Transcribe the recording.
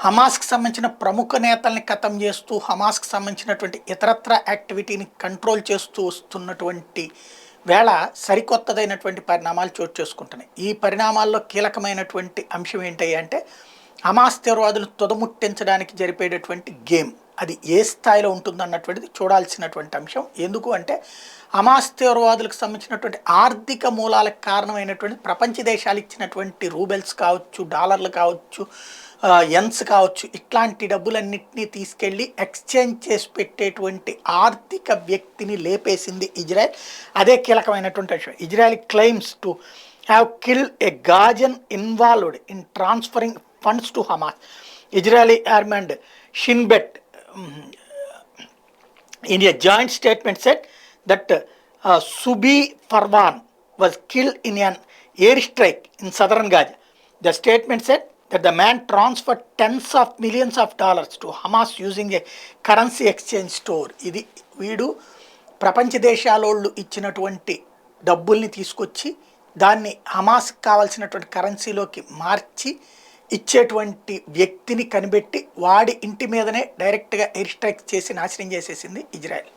హమాస్కి సంబంధించిన ప్రముఖ నేతల్ని ఖతం చేస్తూ హమాస్కి సంబంధించినటువంటి ఇతరత్ర యాక్టివిటీని కంట్రోల్ చేస్తూ వస్తున్నటువంటి వేళ సరికొత్తదైనటువంటి పరిణామాలు చోటు చేసుకుంటున్నాయి. ఈ పరిణామాల్లో కీలకమైనటువంటి అంశం ఏంటి అంటే హమాస్ తీవ్రవాదులు తుదముట్టించడానికి జరిపేటటువంటి గేమ్. అది ఏ స్థాయిలో ఉంటుందన్నటువంటిది చూడాల్సినటువంటి అంశం. ఎందుకు అంటే హమాస్ తీవ్రవాదులకు సంబంధించినటువంటి ఆర్థిక మూలాలకు కారణమైనటువంటి ప్రపంచ దేశాలు ఇచ్చినటువంటి రూబెల్స్ కావచ్చు, డాలర్లు కావచ్చు, ఎన్స్ కావచ్చు, ఇట్లాంటి డబ్బులన్నింటినీ తీసుకెళ్ళి ఎక్స్చేంజ్ చేసి పెట్టేటువంటి ఆర్థిక వ్యక్తిని లేపేసింది ఇజ్రాయెల్. అదే కీలకమైనటువంటి విషయం. Israel claims to have killed a Gazan involved in transferring funds to Hamas. Israeli armed Shin Bet in a joint statement said that Subi Farwan was killed in an airstrike in southern Gaza. The statement said that the man transferred tens of millions of dollars to Hamas using a currency exchange store. ఇది వీడు ప్రపంచ దేశాలోళ్ళు ఇచ్చినటువంటి డబ్బుల్ని తీసుకొచ్చి దాన్ని హమాస్కి కావాల్సినటువంటి కరెన్సీలోకి మార్చి ఇచ్చేటువంటి వ్యక్తిని కనిపెట్టి వాడి ఇంటి మీదనే డైరెక్ట్గా ఎయిర్ స్ట్రైక్ చేసి నాశనం చేసేసింది ఇజ్రాయెల్.